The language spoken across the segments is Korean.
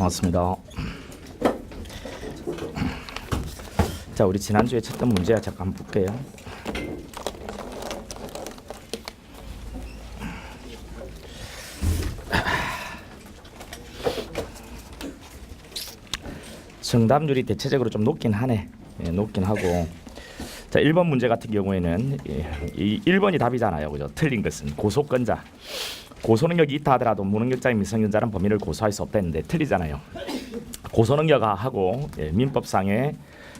반갑습니다. 자, 우리 지난주에 쳤던 문제 잠깐 볼게요. 정답률이 대체적으로 좀 높긴 하네. 높긴 하고. 자, 1번 문제 같은 경우에는 이 1번이 답이잖아요. 그죠? 틀린 것은 고소권자. 고소능력이 있다 하더라도 무능력자인 미성년자는 범인을 고소할 수 없다 했는데 틀리잖아요. 고소능력하고 민법상의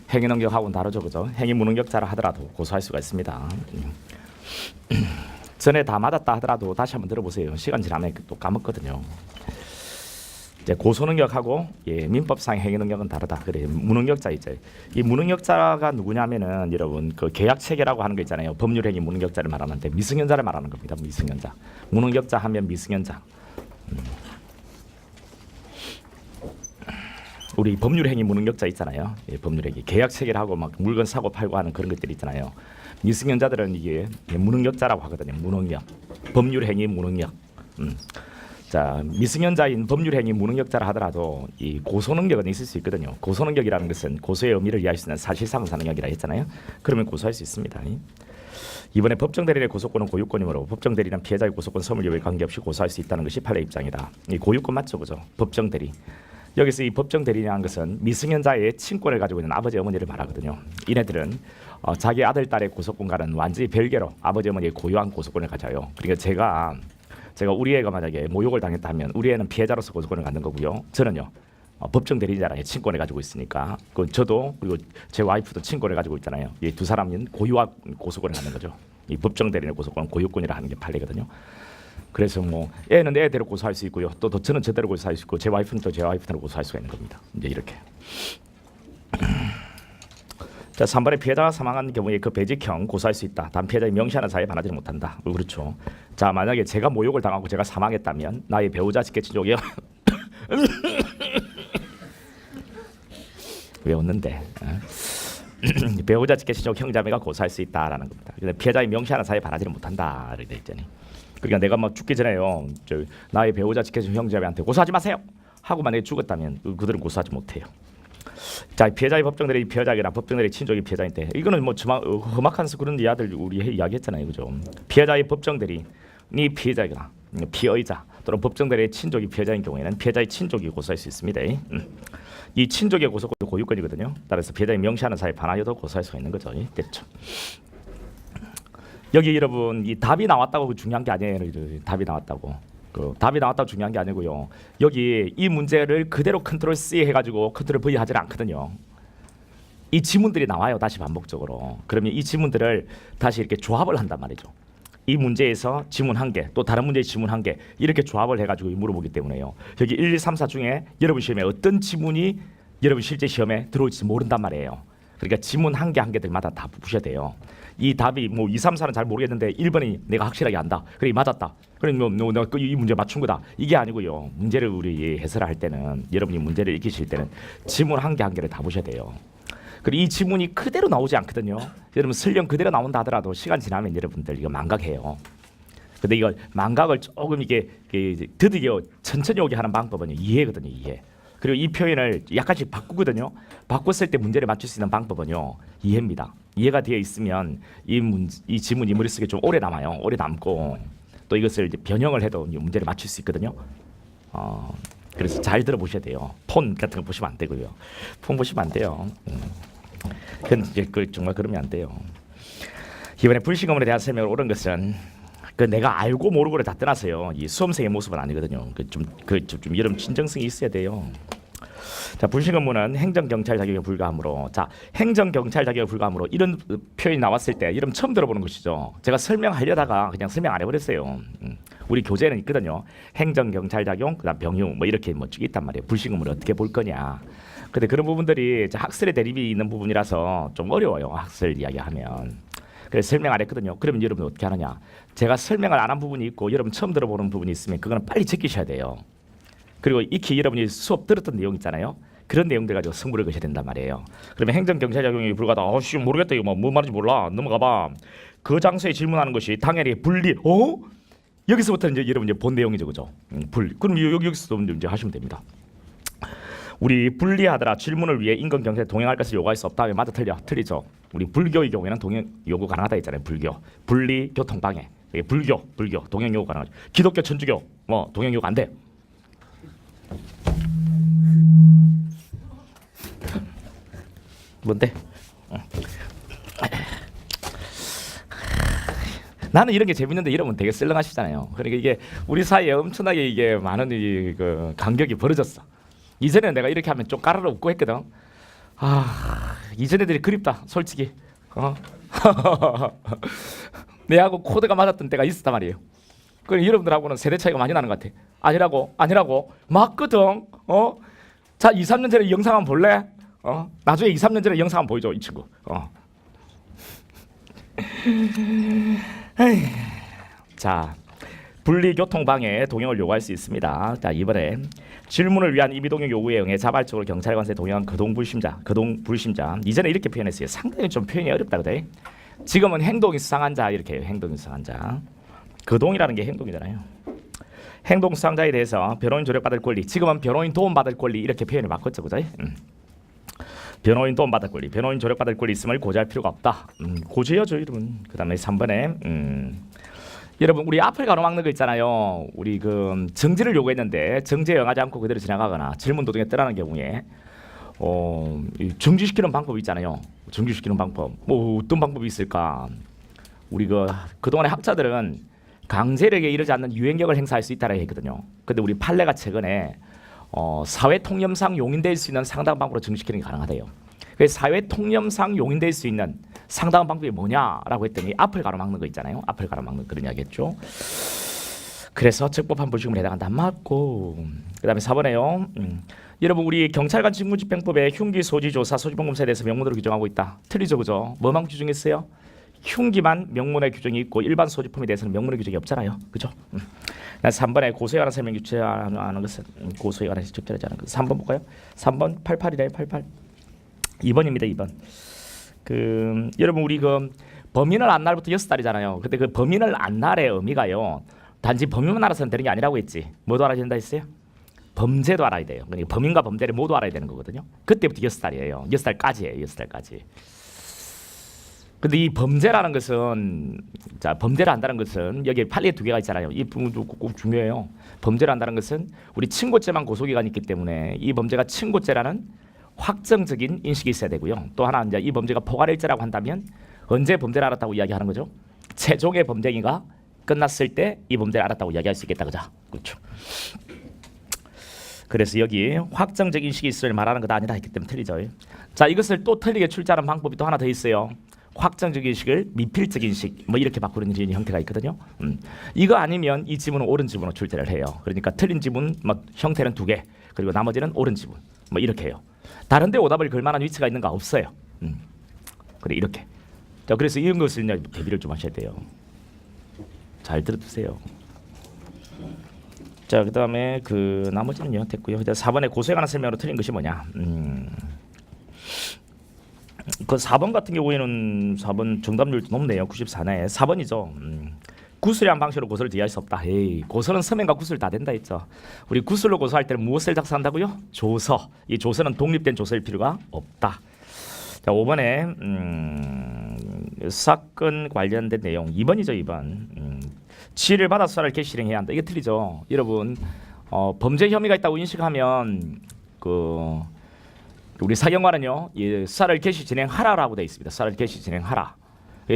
행위능력하고는 다르죠. 그죠? 행위 무능력자라 하더라도 고소할 수가 있습니다. 전에 다 맞았다 하더라도 다시 한번 들어보세요. 시간 지나면 또 까먹거든요. 이제 고소능력하고 민법상 행위능력은 다르다. 그래, 무능력자 이제 이 무능력자가 누구냐면은 여러분 그 계약 체계라고 하는 거 있잖아요. 법률행위 무능력자를 말하는데 미성년자를 말하는 겁니다. 미성년자. 무능력자 하면 미성년자. 우리 법률행위 무능력자 있잖아요. 법률행위 계약 체계를 하고 막 물건 사고 팔고 하는 그런 것들이 있잖아요. 미성년자들은 이게 무능력자라고 하거든요. 무능력. 법률행위 무능력. 자, 미성년자인 법률행위 무능력자라 하더라도 이 고소능력은 있을 수 있거든요. 고소능력이라는 것은 고소의 의미를 이해할 수 있는 사실상사 능력이라 했잖아요. 그러면 고소할 수 있습니다. 이번에 법정대리인의 고소권은 고유권이므로 법정대리인은 피해자의 고소권 소멸 여부에 관계없이 고소할 수 있다는 것이 판례 입장이다. 이 고유권 맞죠, 그죠? 법정대리. 여기서 이 법정대리인이라는 것은 미성년자의 친권을 가지고 있는 아버지 어머니를 말하거든요. 이네들은 자기 아들 딸의 고소권과는 완전히 별개로 아버지 어머니의 고유한 고소권을 가져요. 그러니까 제가 우리 애가 만약에 모욕을 당했다면 우리 애는 피해자로서 고소권을 갖는 거고요. 저는요 법정 대리인자라는 친권을 가지고 있으니까 저도 그리고 제 와이프도 친권을 가지고 있잖아요. 이 두 사람은 고유한 고소권을 갖는 거죠. 이 법정 대리인의 고소권은 고유권이라 하는 게 판례거든요. 그래서 뭐 애는 애대로 고소할 수 있고요. 또 저는 저대로 고소할 수 있고 제 와이프는 또 제 와이프대로 고소할 수가 있는 겁니다. 이제 이렇게. 자, 3번에 피해자가 사망한 경우에 그 배직형 고소할 수 있다. 단 피해자의 명시하는 사유에 반하지 못한다. 그렇죠. 자, 만약에 제가 모욕을 당하고 제가 사망했다면 나의 배우자 직계친족이요. 왜 웃는데? 배우자 직계친족 형제자매가 고소할 수 있다라는 겁니다. 근데 피해자의 명시하는 사유에 반하지는 못한다. 이렇게 돼 있잖아요. 그러니까 내가 뭐 죽기 전에요. 나의 배우자 직계친족 형제자매한테 고소하지 마세요. 하고 만약에 죽었다면 그들은 고소하지 못해요. 자, 피해자의 법정대리 피해자이나 법정대리 친족이 피해자인데 이거는 뭐 험악한 그런 이야기들 우리 이야기했잖아요, 그죠? 피해자의 법정대리니 피해자이거나 피의자 또는 법정대리의 친족이 피해자인 경우에는 피해자의 친족이 고소할 수 있습니다. 이 친족의 고소권도 고유권이거든요. 따라서 피해자의 명시하는 사유에 반하여도 고소할 수가 있는 거죠. 됐죠? 여기 여러분 이 답이 나왔다고 중요한 게 아니에요. 답이 나왔다고. 답이 나왔다고 중요한 게 아니고요. 여기 이 문제를 그대로 컨트롤 C 해가지고 컨트롤 V 하지는 않거든요. 이 지문들이 나와요. 다시 반복적으로. 그러면 이 지문들을 다시 이렇게 조합을 한단 말이죠. 이 문제에서 지문 한 개, 또 다른 문제의 지문 한 개 이렇게 조합을 해가지고 물어보기 때문에요. 여기 1, 2, 3, 4 중에 여러분 시험에 어떤 지문이 여러분 실제 시험에 들어올지 모른단 말이에요. 그러니까 지문 한 개 한 개들마다 다 푸셔야 돼요. 이 답이 뭐 2, 3, 4는 잘 모르겠는데 1번이 내가 확실하게 안다. 그래 맞았다. 그래 내가 이 문제 맞춘 거다. 이게 아니고요. 문제를 우리 해설을 할 때는 여러분이 문제를 익히실 때는 지문 한 개 한 개를 다 보셔야 돼요. 그리고 이 지문이 그대로 나오지 않거든요. 여러분 설령 그대로 나온다 하더라도 시간 지나면 여러분들 이거 망각해요. 근데 이거 망각을 조금 이게 드디어 천천히 오게 하는 방법은 이해거든요. 이해. 그리고 이 표현을 약간씩 바꾸거든요. 바꿨을 때 문제를 맞출 수 있는 방법은요. 이해입니다. 이해가 되어 있으면 이 지문이 머릿속에 좀 오래 남아요. 오래 남고 또 이것을 이제 변형을 해도 문제를 맞출 수 있거든요. 그래서 잘 들어보셔야 돼요. 폰 같은 거 보시면 안 되고요. 폰 보시면 안 돼요. 정말 그러면 안 돼요. 이번에 불신검문에 대한 설명을 옳은 것은 내가 알고 모르고를 다 떠나서요. 이 수험생의 모습은 아니거든요. 좀 여러분 진정성이 있어야 돼요. 자, 불신검문은 행정경찰 자격에 불과하므로, 자, 행정경찰 자격에 불과하므로 이런 표현이 나왔을 때 여러분 처음 들어보는 것이죠. 제가 설명하려다가 그냥 설명 안 해버렸어요. 우리 교재는 있거든요. 행정경찰 자격, 그다음 병유 뭐 이렇게 쭉 있단 말이에요. 불신검문을 어떻게 볼 거냐. 근데 그런 부분들이 학설의 대립이 있는 부분이라서 좀 어려워요. 학설 이야기하면. 그래서 설명 안 했거든요. 그러면 여러분 어떻게 하느냐. 제가 설명을 안 한 부분이 있고 여러분 처음 들어보는 부분이 있으면 그거는 빨리 제끼셔야 돼요. 그리고 익히 여러분이 수업 들었던 내용 있잖아요. 그런 내용들 가지고 승부를 거셔야 된단 말이에요. 그러면 행정경찰 자격이 불가하다. 모르겠다. 이거 뭐 말인지 몰라. 넘어가봐. 그 장소에 질문하는 것이 당연히 분리. 여기서부터 이제 여러분 본 내용이죠, 그죠? 그럼 여기서도 이제 하시면 됩니다. 우리 불리하더라 질문을 위해 인권 경제에 동행할 것을 요구할 수 없다. 맞아 틀려? 틀리죠. 우리 불교의 경우에는 동행 요구 가능하다 했잖아요. 불교 분리 교통 방해. 불교 동행 요구 가능하죠. 기독교 천주교 뭐 동행 요구 안 돼. 뭔데? 나는 이런 게 재밌는데 이러면 되게 썰렁하시잖아요. 그러니까 이게 우리 사이에 엄청나게 이게 많은 그 간격이 벌어졌어. 이전에 내가 이렇게 하면 좀 까르르 웃고 했거든. 이전 애들이 그립다 솔직히. 내하고 코드가 맞았던 때가 있었단 말이에요. 그럼 여러분들하고는 세대 차이가 많이 나는 것 같아. 아니라고 맞거든. 자 2, 3년 전에 영상 한번 볼래? 나중에 2, 3년 전에 영상 한번 보여줘 이 친구. 자 분리교통방해 동행을 요구할 수 있습니다. 자 이번에 질문을 위한 임의동행 요구에 응해 자발적으로 경찰관서에 동행한 그동불심자 이전에 이렇게 표현했어요. 상당히 좀 표현이 어렵다 그래. 지금은 행동이 수상한 자 이렇게 해요. 행동이 수상한 자. 그동이라는 게 행동이잖아요. 행동 수상자에 대해서 변호인 조력받을 권리, 지금은 변호인 도움받을 권리 이렇게 표현을 바꿨죠. 그죠? 변호인 도움받을 권리, 변호인 조력받을 권리 있음을 고지할 필요가 없다. 고지해야죠 여러분. 그 다음에 3번에 여러분 우리 앞을 가로막는 거 있잖아요. 우리 그 정지를 요구했는데 정지에 응하지 않고 그대로 지나가거나 질문 도중에 떠나는 경우에 정지시키는 방법이 있잖아요. 정지시키는 방법 뭐 어떤 방법이 있을까? 우리 그동안의 학자들은 강제력에 이르지 않는 유행력을 행사할 수 있다고 했거든요. 근데 우리 판례가 최근에 사회 통념상 용인될 수 있는 상당한 방법으로 정지시키는 게 가능하대요. 그래서 사회 통념상 용인될 수 있는 상당한 방법이 뭐냐라고 했더니 앞을 가로막는 거 있잖아요. 앞을 가로막는 그런 이야기겠죠. 그래서 적법한 불식음에 해당한다. 맞고 그 다음에 4번에요. 여러분 우리 경찰관 직무집행법에 흉기 소지 조사 소지범검사에 대해서 명문으로 규정하고 있다. 틀리죠 그죠? 뭐만 규정했어요? 흉기만 명문의 규정이 있고 일반 소지품에 대해서는 명문의 규정이 없잖아요. 그죠? 3번에 고소에 관한 설명 유치하는 것은 고소에 관한 적절하지 않은 것. 3번 볼까요? 3번 88이래요. 88. 2번입니다. 2번. 여러분 우리 범인을 안 날부터 6달이잖아요. 근데 그 범인을 안 날의 의미가요. 단지 범인만 알아서는 되는 게 아니라고 했지. 뭐도 알아야 된다 했어요? 범죄도 알아야 돼요. 그러니까 범인과 범죄를 모두 알아야 되는 거거든요. 그때부터 6달이에요. 6달까지예요. 6달까지. 근데 이 범죄라는 것은 범죄를 한다는 것은 여기 판례 두 개가 있잖아요. 이 부분도 꼭 중요해요. 범죄를 한다는 것은 우리 친고죄만 고소기간이 있기 때문에 이 범죄가 친고죄라는 확정적인 인식이 있어야 되고요. 또 하나 이제 이 범죄가 포괄일죄라고 한다면 언제 범죄를 알았다고 이야기하는 거죠? 최종의 범죄가 끝났을 때 이 범죄를 알았다고 이야기할 수 있겠다, 그죠? 그렇죠. 그래서 여기 확정적인 인식이 있을 말하는 것 아니다 했기 때문에 틀리죠. 자 이것을 또 틀리게 출제하는 방법이 또 하나 더 있어요. 확정적 인식을 미필적 인식 뭐 이렇게 바꾸는 형태가 있거든요. 이거 아니면 이 지문은 옳은 지문으로 출제를 해요. 그러니까 틀린 지문 뭐 형태는 2개 그리고 나머지는 옳은 지문 뭐 이렇게 해요. 다른데 오답을 걸 만한 위치가 있는가 없어요. 그래 이렇게. 자 그래서 이런 것을 대비를 좀 하셔야 돼요. 잘 들어두세요. 자 그다음에 나머지는요 됐고요. 4번에 고소에 관한 설명으로 틀린 것이 뭐냐? 그 4번 같은 경우에는 4번 정답률도 높네요. 94네. 4번이죠. 구술이한 방식으로 고소를 제기할 수 없다. 고소는 서면과 구술 다 된다 했죠. 우리 구술로 고소할 때는 무엇을 작성한다고요? 조서. 이 조서는 독립된 조서일 필요가 없다. 자 5번에 사건 관련된 내용 2번이죠. 2번. 지휘를 받아 수사를 개시 실행해야 한다. 이게 틀리죠. 여러분 범죄 혐의가 있다고 인식하면 우리 사경관은요 수사를 개시 진행하라라고 되어 있습니다. 수사를 개시 진행하라.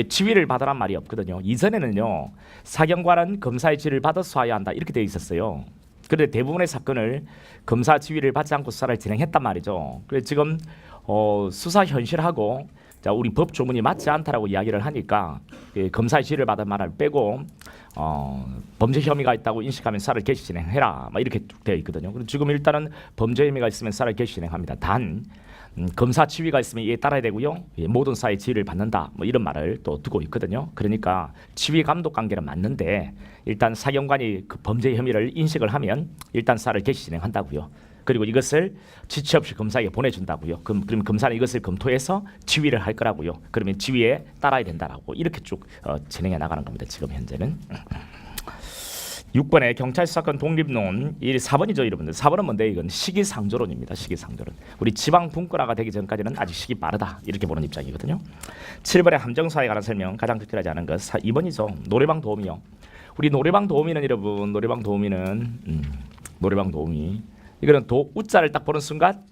지휘를 받으란 말이 없거든요. 이전에는요 사경관은 검사의 지휘를 받아 수사해야 한다 이렇게 되어 있었어요. 그런데 대부분의 사건을 검사 지휘를 받지 않고 수사를 진행했단 말이죠. 그래서 지금 수사 현실하고 우리 법 조문이 맞지 않다라고 이야기를 하니까 검사의 지휘를 받은 말을 빼고 범죄 혐의가 있다고 인식하면 수사를 개시 진행해라 막 이렇게 되어 있거든요. 그리고 지금 일단은 범죄 혐의가 있으면 수사를 개시 진행합니다. 단 검사 지휘가 있으면 이에 따라야 되고요. 모든 사의 지휘를 받는다 뭐 이런 말을 또 두고 있거든요. 그러니까 지휘 감독 관계는 맞는데 일단 사경관이 그 범죄 혐의를 인식을 하면 일단 수사를 개시 진행한다고요. 그리고 이것을 지체 없이 검사에게 보내준다고요. 그럼 검사는 이것을 검토해서 지휘를 할 거라고요. 그러면 지휘에 따라야 된다라고 이렇게 쭉 진행해 나가는 겁니다. 지금 현재는 6번에 경찰 수사권 독립론, 이 4번이죠, 여러분들. 4번은 뭔데? 이건 시기상조론입니다. 시기상조론. 우리 지방 분권화가 되기 전까지는 아직 시기 빠르다, 이렇게 보는 입장이거든요. 7번에 함정사에 관한 설명, 가장 특별하지 않은 것. 2번이죠. 노래방 도우미요. 우리 노래방 도우미는 여러분, 노래방 도우미는 노래방 도우미, 이거는 우자를 딱 보는 순간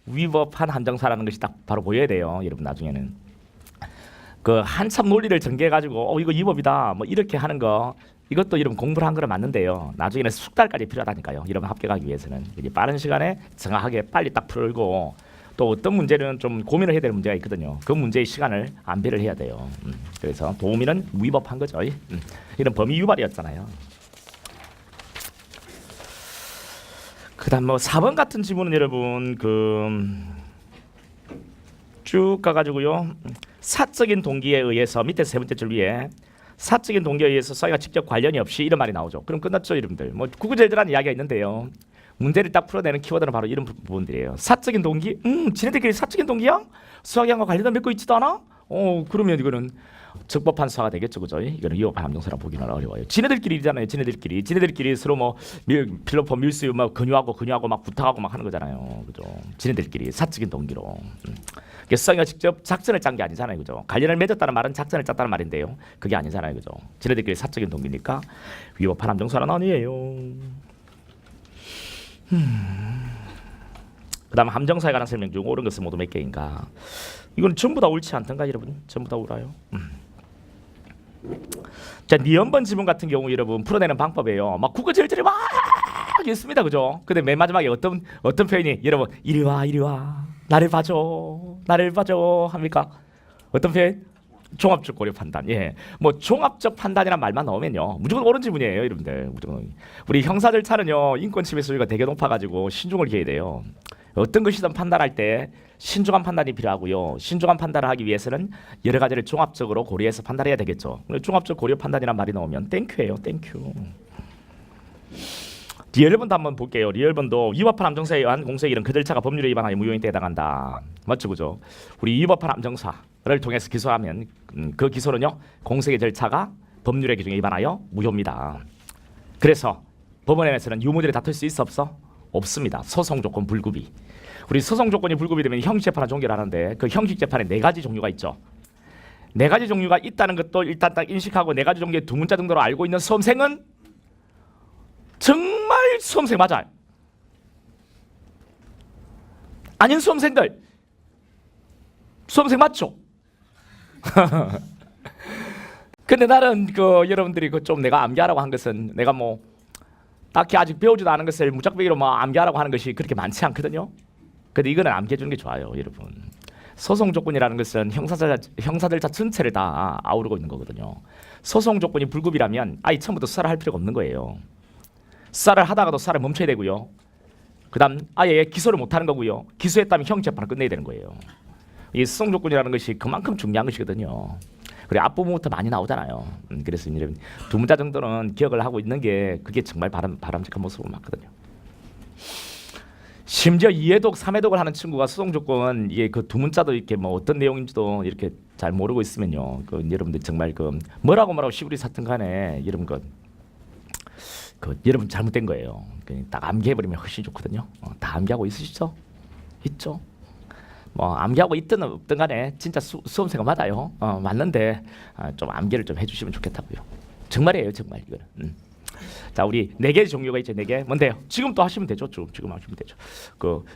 위법한 함정사라는 것이 딱 바로 보여야 돼요, 여러분. 나중에는 그 한참 논리를 전개해가지고 이거 위법이다 뭐 이렇게 하는 거, 이것도 여러분 공부를 한 거는 맞는데요. 나중에는 숙달까지 필요하다니까요. 여러분 합격하기 위해서는 이제 빠른 시간에 정확하게 빨리 딱 풀고, 또 어떤 문제는 좀 고민을 해야 될 문제가 있거든요. 그 문제의 시간을 안배를 해야 돼요. 그래서 도우미는 위법한 거죠. 이런 범위 유발이었잖아요. 그다음 뭐 4번 같은 지문은 여러분 쭉 가가지고요. 사적인 동기에 의해서, 밑에 세 번째 줄 위에 사적인 동기에 의해서 사회가 직접 관련이 없이, 이런 말이 나오죠. 그럼 끝났죠, 여러분들. 뭐 구구절절한 이야기가 있는데요. 문제를 딱 풀어내는 키워드는 바로 이런 부분들이에요. 사적인 동기? 지네들끼리 사적인 동기야? 수학양과 관련을 맺고 있지도 않아? 그러면 이거는 적법한 수사가 되겠죠, 그죠? 이거는 위법한 함정사라 보기는 어려워요. 지네들끼리잖아요, 지네들끼리 서로 뭐 필로폰 밀수 막 근유하고 막 부탁하고 막 하는 거잖아요, 그죠? 지네들끼리 사적인 동기로. 수학이가 직접 작전을 짠 게 아니잖아요, 그죠? 관련을 맺었다는 말은 작전을 짰다는 말인데요, 그게 아니잖아요, 그죠? 지네들끼리 사적인 동기니까 위법한 함정사는 아니에요. 그다음 함정사에 관한 설명 중 옳은 것은 모두 몇 개인가? 이건 전부 다 옳지 않던가, 여러분? 전부 다 옳아요. 자, 니은번 지문 같은 경우 여러분 풀어내는 방법이에요. 막 구구절절이 막 있습니다, 그죠? 근데 맨 마지막에 어떤 표현이 여러분 이리 와 나를 봐줘 합니까? 어떤 표현? 종합적 고려 판단. 예, 뭐 종합적 판단이란 말만 나오면요 무조건 옳은 지문이에요, 여러분들. 무조건. 우리 형사 절차는요 인권 침해 수위가 되게 높아가지고 신중을 기해야 돼요. 어떤 것이든 판단할 때 신중한 판단이 필요하고요. 신중한 판단을 하기 위해서는 여러 가지를 종합적으로 고려해서 판단해야 되겠죠. 종합적 고려 판단이란 말이 나오면 땡큐예요, 땡큐. 리얼번도 한번 볼게요. 리얼번도 위법한 함정사에 의한 공소의 일은 그 절차가 법률에 위반하여 무효인데 해당한다. 맞죠, 그죠? 우리 위법한 함정사를 통해서 기소하면 그 기소는요 공소의 절차가 법률의 규정에 위반하여 무효입니다. 그래서 법원에서는 유무죄를 다툴 수 있어 없어? 없습니다. 소송 조건 불구비. 우리 소송 조건이 불구비 되면 형식 재판을 종결하는데, 그 형식 재판에 4가지 종류가 있죠. 4가지 종류가 있다는 것도 일단 딱 인식하고 4가지 종류의 두 문자 정도로 알고 있는 수험생은 정말 수험생 맞아요. 아닌 수험생들 수험생 맞죠? 근데 나는 여러분들이 좀 내가 암기하라고 한 것은, 내가 뭐 딱히 아직 배우지도 않은 것을 무작위로 뭐 암기하라고 하는 것이 그렇게 많지 않거든요. 근데 이거는 암기해 주는 게 좋아요, 여러분. 소송 조건이라는 것은 형사절차 전체를 다 아우르고 있는 거거든요. 소송 조건이 불구비라면 아예 처음부터 수사를 할 필요가 없는 거예요. 수사를 하다가도 수사를 멈춰야 되고요. 그다음 아예 기소를 못하는 거고요. 기소했다면 형 재판을 끝내야 되는 거예요. 이 소송 조건이라는 것이 그만큼 중요한 것이거든요. 그래 앞부분부터 많이 나오잖아요. 그래서 이제 두 문자 정도는 기억을 하고 있는 게 그게 정말 바람직한 모습으로 맞거든요. 심지어 2회독, 3회독을 하는 친구가 소송 조건 이게 그 두 문자도 이렇게 뭐 어떤 내용인지도 이렇게 잘 모르고 있으면요, 여러분들 정말 뭐라고 시부리 사튼 간에 여러분 여러분 잘못된 거예요. 딱 암기해버리면 훨씬 좋거든요. 다 암기하고 있으시죠? 있죠? 뭐 암기하고 있든 없든 간에 진짜 수험생은 맞아요. 맞는데 좀 암기를 좀 해주시면 좋겠다고요. 정말이에요, 정말 이거는. 자, 우리 4개의 종류가 있죠. 4개. 뭔데요? 지금 또 하시면 되죠. 지금 하시면 되죠.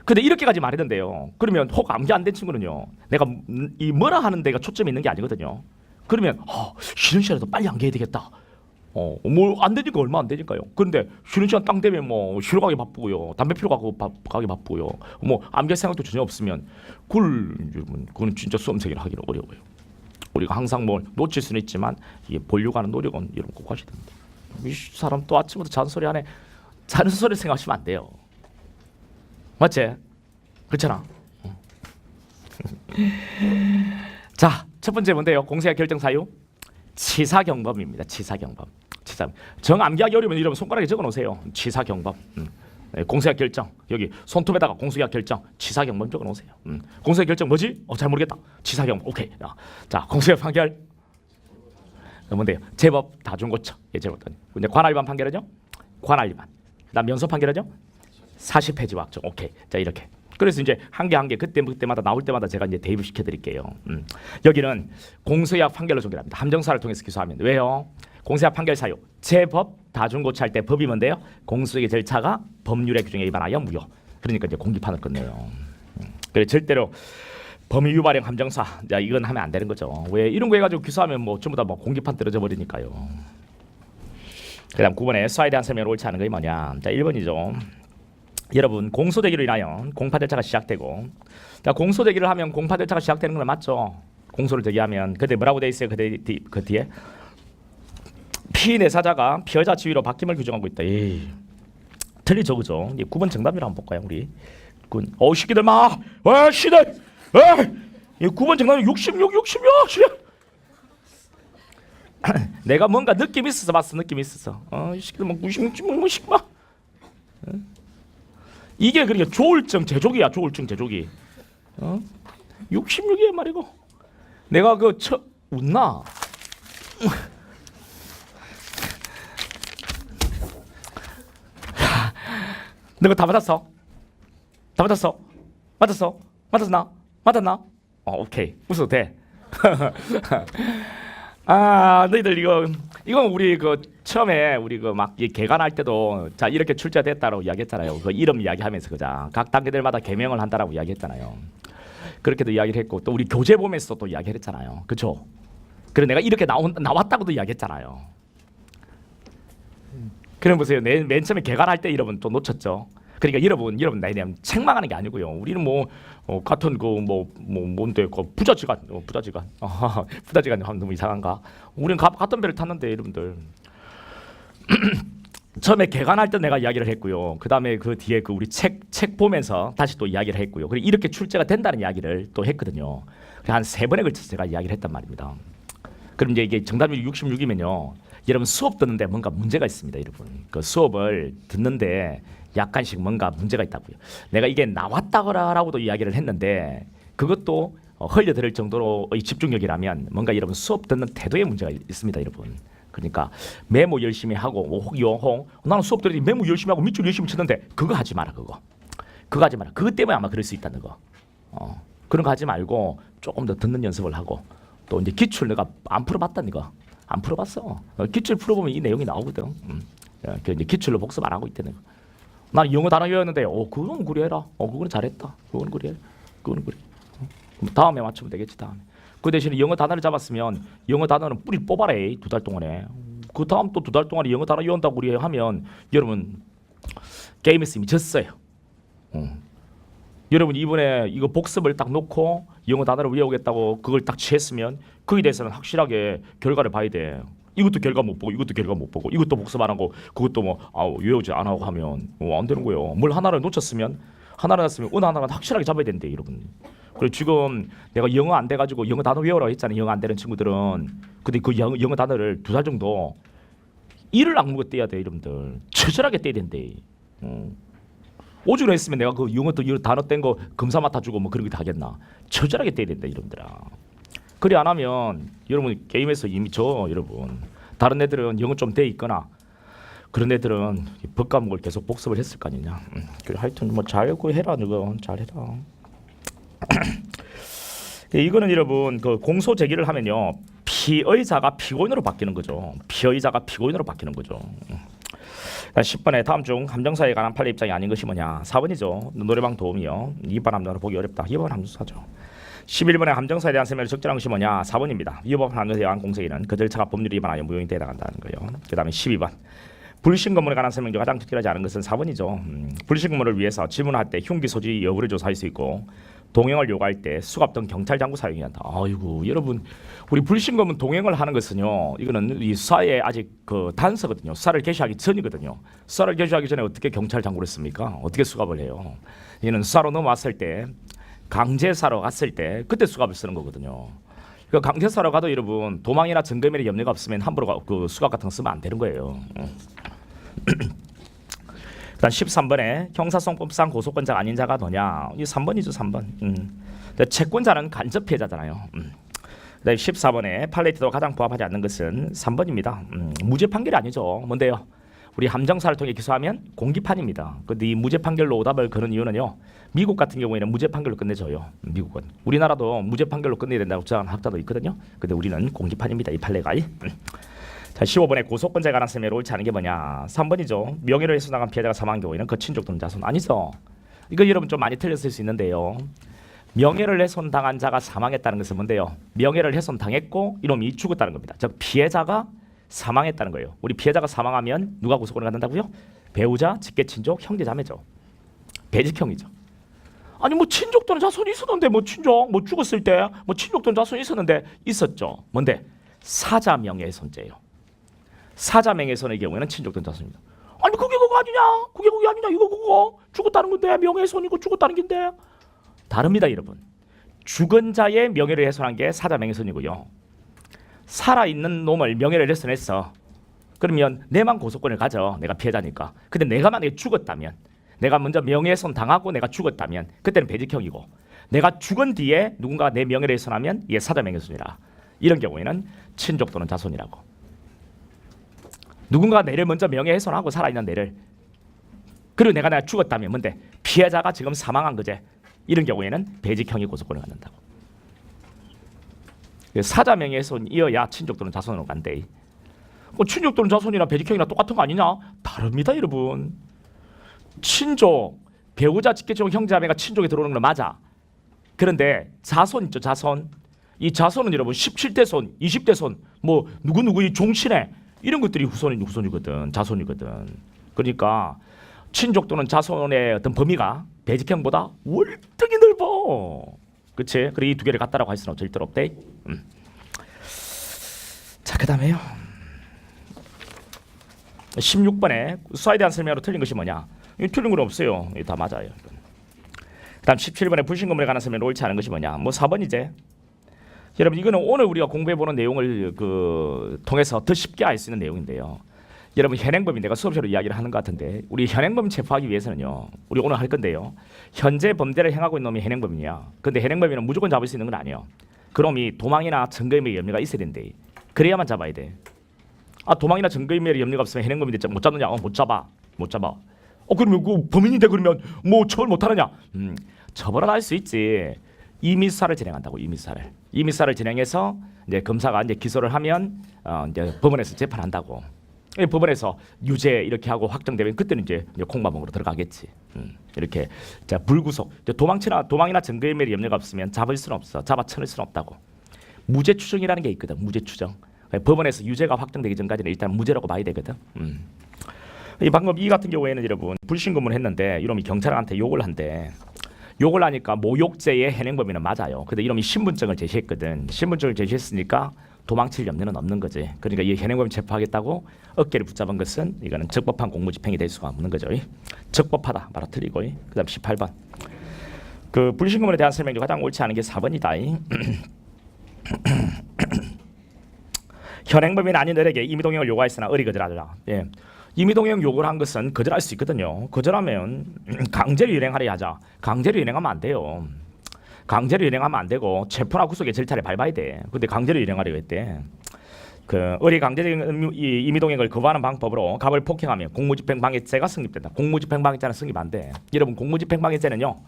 근데 이렇게까지 말했는데요. 그러면 혹 암기 안 된 친구는요, 내가 이 뭐라 하는 데가 초점이 있는 게 아니거든요. 그러면 쉬는 시간에도 빨리 암기해야 되겠다. 뭐 안 되니까 얼마 안 되니까요. 그런데 쉬는 시간 땅 되면 뭐 쉬러 가기 바쁘고요, 담배 피러 가기 바쁘고요, 뭐 암기할 생각도 전혀 없으면 그거는 진짜 수험생이라 하기는 어려워요. 우리가 항상 뭘 놓칠 수는 있지만 이게 보려고 하는 노력은 여러분 꼭 하셔야 됩니다. 이 사람 또 아침부터 잔소리 하네. 잔소리 생각하시면 안 돼요. 맞지? 그렇잖아. 자, 첫 번째 뭔데요? 공소의 결정 사유 치사경범입니다. 치사경범. 정 암기하기 어려우면 이러면 손가락에 적어놓으세요. 치사경범. 공소의 결정, 여기 손톱에다가 공소의 결정 치사경범 적어놓으세요. 공소의 결정 뭐지? 잘 모르겠다. 치사경범. 오케이. 자, 공소의 판결 뭔데요? 제법 다중고처. 제법. 근데 관할 위반 판결은요? 관할위반. 그다음 연소 판결하죠? 사실폐지 확정. 오케이. 자 이렇게. 그래서 이제 한 개 한 개 그때마다 나올 때마다 제가 이제 대입을 시켜드릴게요. 여기는 공소유학 판결로 종결합니다. 함정사를 통해서 기소하면 왜요? 공소유학 판결 사유 제법 다중고치할 때 법이 뭔데요? 공소유의 절차가 법률의 규정에 위반하여 무효. 그러니까 이제 공기판을 끝내요. 그래 절대로 범위 유발형 함정사 자 이건 하면 안 되는 거죠. 왜 이런 거 해가지고 기소하면 뭐 전부 다 뭐 공기판 떨어져 버리니까요. 그다음 9번에 수사에 대한 설명을 옳지 않은 게 뭐냐? 자 1번이죠. 여러분 공소제기로 인하여 공파 절차가 시작되고 자 공소제기를 하면 공파 절차가 시작되는 건 맞죠? 공소를 제기하면 그때 뭐라고 돼 있어요? 그 뒤에 피내사자가 피의자 지위로 바뀜을 규정하고 있다. 에이, 틀리죠 그죠? 이제 9번 정답이라 한번 볼까요 우리? 시키들 마! 시들! 9번 정답이 66. 내가 뭔가 느낌 있어서 봤어. 느낌 있어서. 이 시키들 막 96뭐 시키마. 이게 그러니까 조울증 제조기야. 조울증 제조기. 66이야 말이고. 내가 웃나? 너 다 맞았어? 다 맞았어? 맞았어? 맞았나? 맞았나? 오케이. 웃어도 돼. 너희들 이건 우리 처음에 우리 막 개관할 때도 자 이렇게 출제됐다라고 이야기했잖아요. 그 이름 이야기하면서 그자 각 단계들마다 개명을 한다라고 이야기했잖아요. 그렇게도 이야기를 했고 또 우리 교재 보면서 또 이야기를 했잖아요. 그렇죠? 그래 내가 이렇게 나왔다고도 이야기했잖아요. 그럼 보세요. 맨 처음에 개관할 때 여러분 또 놓쳤죠. 그러니까 여러분 나에 대한 책망하는 게 아니고요. 우리는 같은 뭔데 부자지간 하면 너무 이상한가? 우리는 같은 배를 탔는데 여러분들 처음에 개관할 때 내가 이야기를 했고요. 그 다음에 그 뒤에 우리 책 보면서 다시 또 이야기를 했고요. 그리고 이렇게 출제가 된다는 이야기를 또 했거든요. 한 3번에 걸쳐서 제가 이야기를 했단 말입니다. 그럼 이제 이게 정답이 66이면요. 여러분 수업 듣는데 뭔가 문제가 있습니다, 여러분. 그 수업을 듣는데 약간씩 뭔가 문제가 있다고요. 내가 이게 나왔다라고도 이야기를 했는데 그것도 흘려들을 정도로의 집중력이라면 뭔가 여러분 수업 듣는 태도에 문제가 있습니다, 여러분. 그러니까 메모 열심히 하고 나는 수업 들으니 메모 열심히 하고 밑줄 열심히 쳤는데 그거 하지 마라 그거 하지 마라. 그것 때문에 아마 그럴 수 있다는 거. 그런 거 하지 말고 조금 더 듣는 연습을 하고 또 이제 기출 내가 안 풀어봤다니까. 안 풀어봤어. 기출 풀어보면 이 내용이 나오거든. 이제 기출로 복습 안 하고 있다는 거. 난 영어 단어 외웠는데 그건 그래라. 그건 잘했다. 그건 그래. 다음에 맞추면 되겠지. 다음에. 그 대신에 영어 단어를 잡았으면 영어 단어는 뿌리 뽑아라. 2달 동안에. 그 다음 또 2달 동안에 영어 단어 외운다고 우리 하면 여러분 게임에서 이미 졌어요. 여러분 이번에 이거 복습을 딱 놓고 영어 단어를 외우겠다고 그걸 딱 취했으면 거기에 대해서는 확실하게 결과를 봐야 돼. 이것도 결과 못 보고 이것도 결과 못 보고 이것도 복습 안 하고 그것도 외우지 안 하고 하면 안 되는 거예요. 뭘 하나를 놓쳤으면 하나를 놨으면 어느 하나가 확실하게 잡아야 된대 여러분. 그리고 지금 내가 영어 안 돼가지고 영어 단어 외우라고 했잖아요. 영어 안 되는 친구들은. 근데 그 영어 단어를 2달 정도 이를 악물고 떼야 돼 여러분들. 처절하게 떼야 된대. 오죽을 했으면 내가 그 영어 단어 뗀 거 검사 맡아주고 뭐 그런 거 다 하겠나. 처절하게 떼야 된다 여러분들아. 그리 안 하면 여러분 게임에서 이미 져 여러분. 다른 애들은 영어 좀 돼 있거나 그런 애들은 법 과목을 계속 복습을 했을 거 아니냐. 그래 하여튼 뭐 잘 해라 너거 잘해라. 이거는 여러분 그 공소 제기를 하면요 피의자가 피고인으로 바뀌는 거죠. 피의자가 피고인으로 바뀌는 거죠. 10번에 다음 중 함정사에 관한 판례 입장이 아닌 것이 뭐냐. 4번이죠. 노래방 도움이요. 2번 함정사 보기 어렵다. 2번 함정사죠. 11번에 함정사에 대한 설명을 적절한 것이 뭐냐. 4번입니다. 위법 함정사에 관한 공소에는 그 절차가 법률에 위반하여 무효인 데 해당한다는 거예요. 그 다음에 12번 불신검문에 관한 설명 중 가장 적절하지 않은 것은 4번이죠. 불신검문을 위해서 질문할 때 흉기 소지 여부를 조사할 수 있고 동행을 요구할 때 수갑 등 경찰 장구 사용이 한다. 아이고 여러분 우리 불신검문 동행을 하는 것은요 이거는 이 수사에 아직 그 단서거든요. 수사를 개시하기 전이거든요. 수사를 개시하기 전에 어떻게 경찰 장구를 씁니까? 어떻게 수갑을 해요? 이는 수사로 넘어왔을 때 강제사로 갔을 때 그때 수갑을 쓰는 거거든요. 그 강제사로 가도 여러분 도망이나 증거인멸의 염려가 없으면 함부로 그 수갑 같은 거 쓰면 안 되는 거예요. 그다음 13번에 형사성법상 고소권자가 아닌 자가 너냐. 이 3번이죠 3번. 채권자는 간접 피해자잖아요. 그다음 14번에 판례 태도가 가장 부합하지 않는 것은 3번입니다. 무죄 판결이 아니죠. 뭔데요? 우리 함정사를 통해 기소하면 공기판입니다. 근데 이 무죄 판결로 오답을 거는 이유는요. 미국 같은 경우에는 무죄 판결로 끝내줘요. 미국은. 우리나라도 무죄 판결로 끝내야 된다고 주장하는 학자도 있거든요. 근데 우리는 공기판입니다. 이 판례가. 자, 15번에 고소권자에 관한 설명을 옳지 않은 게 뭐냐. 3번이죠. 명예를 훼손당한 피해자가 사망한 경우에는 그 친족 또는 자손 아니죠. 이거 여러분 좀 많이 틀렸을 수 있는데요. 명예를 훼손당한 자가 사망했다는 것은 뭔데요? 명예를 훼손당했고 이놈이 죽었다는 겁니다. 즉 피해자가 사망했다는 거예요. 우리 피해자가 사망하면 누가 고소권을 갖는다고요? 배우자, 직계친족, 형제자매죠. 배직형이죠. 아니 뭐 친족 또는 자손이 있었는데 뭐 친족 뭐 죽었을 때 뭐 친족 또는 자손이 있었는데 있었죠. 뭔데? 사자 명예훼손죄예요. 사자 명예훼손의 경우에는 친족 또는 자손입니다. 아니 그게 그거 아니냐? 그게 그게 아니냐? 이거 그거 죽었다는 건데 명예훼손이고 죽었다는 건데 다릅니다, 여러분. 죽은 자의 명예를 훼손한 게 사자 명예훼손이고요. 살아있는 놈을 명예를 훼손했어. 그러면 내만 고소권을 가져. 내가 피해자니까. 근데 내가 만약에 죽었다면, 내가 먼저 명예훼손 당하고 내가 죽었다면 그때는 배직형이고, 내가 죽은 뒤에 누군가 내 명예를 훼손하면 이게 사자 명예훼손이라. 이런 경우에는 친족 또는 자손이라고. 누군가 내를 먼저 명예훼손하고 살아있는 내를, 그리고 내가 죽었다면 뭔데? 피해자가 지금 사망한 거지. 이런 경우에는 배직형이 고소권을 갖는다고. 사자 명예훼손이어야 친족 또는 자손으로 간대. 뭐 친족 또는 자손이나 배직형이나 똑같은 거 아니냐? 다릅니다, 여러분. 친족, 배우자, 직계친족, 형제자매가 친족에 들어오는 건 맞아. 그런데 자손 있죠, 자손. 이 자손은 여러분 17대 손, 20대 손, 뭐 누구누구의 종신에 이런 것들이 후손이거든, 자손이거든. 그러니까 친족 또는 자손의 어떤 범위가 배직형보다 월등히 넓어. 그치? 그리고 이 두 개를 같다라고 할 수는 절대로 없대. 자, 그 다음에요. 16번에 수사에 대한 설명으로 틀린 것이 뭐냐? 틀린 건 없어요. 다 맞아요. 그 다음 17번에 불신검문에 관한 설명으로 옳지 않은 것이 뭐냐? 뭐 4번이제. 여러분 이거는 오늘 우리가 공부해보는 내용을 통해서 더 쉽게 알 수 있는 내용인데요. 여러분 현행범인 내가 수업시로 이야기를 하는 것 같은데 우리 현행범 체포하기 위해서는요. 우리 오늘 할 건데요. 현재 범죄를 행하고 있는 놈이 현행범이냐. 근데 현행범이는 무조건 잡을 수 있는 건 아니에요. 그놈이 도망이나 증거인멸 염려가 있어야 된대. 그래야만 잡아야 돼. 아 도망이나 증거인멸 염려가 없으면 현행범인데 못 잡느냐? 못 잡아. 못 잡아. 그러면 그 범인인데 그러면 뭐 처벌 못 하느냐? 처벌은 할 수 있지. 임의수사를 진행한다고. 임의수사를 진행해서 이제 검사가 이제 기소를 하면 이제 법원에서 재판한다고. 법원에서 유죄 이렇게 하고 확정되면 그때는 이제 콩마봉으로 들어가겠지. 이렇게 자 불구속 도망이나 증거인멸 염려가 없으면 잡을 수는 없어. 잡아쳐낼 수는 없다고. 무죄 추정이라는 게 있거든. 무죄 추정. 법원에서 유죄가 확정되기 전까지는 일단 무죄라고 봐야 되거든. 이 방금 이 같은 경우에는 여러분 불신검문을 했는데 이놈이 경찰한테 욕을 한대. 욕을 하니까 모욕죄의 현행범위는 맞아요. 근데 이놈이 신분증을 제시했거든. 신분증을 제시했으니까 도망칠 염려는 없는 거지. 그러니까 이 현행범 체포하겠다고 어깨를 붙잡은 것은 이거는 적법한 공무집행이 될 수가 없는 거죠. 적법하다 말아 틀리고. 그다음 18번. 그 불신검문에 대한 설명 중 가장 옳지 않은 게 4번이다. 현행범인 아닌 을에게 임의동행을 요구하였으나 을이 거절하더라. 예. 임의동행 요구를 한 것은 거절할 수 있거든요. 거절하면 강제로 일행하려 하자. 강제로 일행하면 안 돼요. 강제로 일행하면 안 되고 체포나 구속의 절차를 밟아야 돼. 근데 강제로 일행하려고 했대. 그 을이 강제적인 임의동행을 거부하는 방법으로 갑을 폭행하면 공무집행방해죄가 성립된다. 공무집행방해죄는 성립 안 돼. 여러분 공무집행방해죄는요.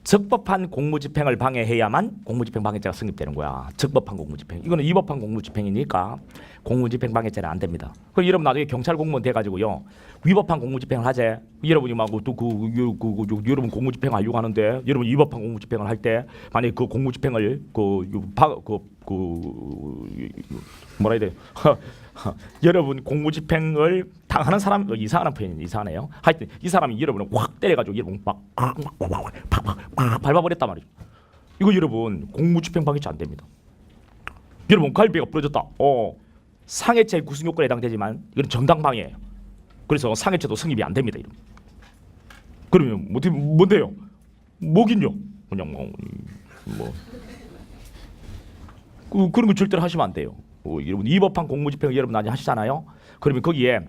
적법한 공무집행을 방해해야만 공무집행방해죄가 성립되는 거야. 적법한 공무집행. 이거는 위법한 공무집행이니까 공무집행방해죄는 안 됩니다. 그럼 여러분 나중에 경찰 공무원 돼가지고요 위법한 공무집행을 하재. 여러분이 막 또 여러분 공무집행 하려고 하는데 여러분 위법한 공무집행을 할 때 만약 그 공무집행을 뭐라 해야 돼? 여러분 공무집행을 당하는 사람 이상한 표현이 이상하네요. 하여튼 이 사람이 여러분을 확 때려가지고 여러분 막 밟아버렸단 말이죠. 이거 여러분 공무집행방해죄 안 됩니다. 여러분 갈비가 부러졌다. 상해죄 구성 요건에 해당되지만 이건 정당방해예요. 그래서 상해죄도 성립이 안 됩니다. 이러면. 그러면 뭔데요? 뭐긴요? 그냥 그런 거 절대로 하시면 안 돼요. 여러분 위법한 공무집행 여러분 많이 하시잖아요. 그러면 거기에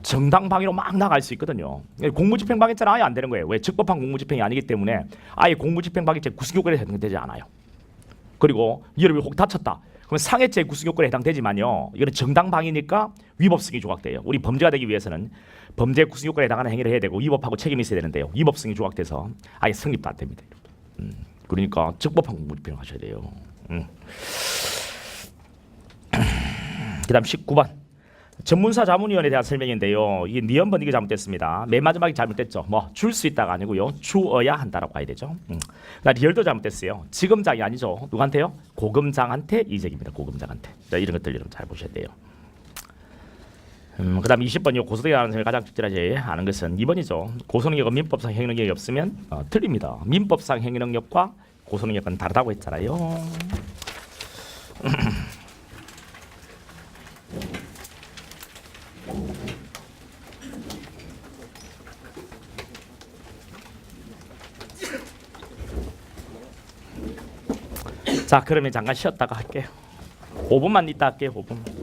정당방위로 막 나갈 수 있거든요. 공무집행방해죄는 아예 안 되는 거예요. 왜? 적법한 공무집행이 아니기 때문에 아예 공무집행방해죄 구성요건에 해당되지 않아요. 그리고 여러분이 혹 다쳤다. 그럼 상해죄 구성 요건에 해당되지만요. 이거는 정당방위니까 위법성이 조각돼요. 우리 범죄가 되기 위해서는 범죄 구성 요건에 해당하는 행위를 해야 되고 위법하고 책임이 있어야 되는데요. 위법성이 조각돼서 아예 성립도 안 됩니다. 그러니까 적법한 공부를 병하셔야 돼요. 그다음 19번 전문사 자문위원에 대한 설명인데요. 이게 니은번 이게 잘못됐습니다. 맨 마지막이 잘못됐죠. 뭐 줄 수 있다가 아니고요. 주어야 한다라고 봐야 되죠. 리얼도 잘못됐어요. 지검장이 아니죠. 누구한테요? 고검장한테 이적입니다. 고검장한테. 자, 이런 것들 여러분 잘 보셔야 돼요. 그다음 20번이요. 고소득에 관한 점을 가장 적절하지 않은 것은 2번이죠. 고소능력과 민법상 행위능력이 없으면 틀립니다. 민법상 행위능력과 고소능력은 다르다고 했잖아요. 자, 그러면 잠깐 쉬었다가 할게요. 5분만 있다 할게요. 5분.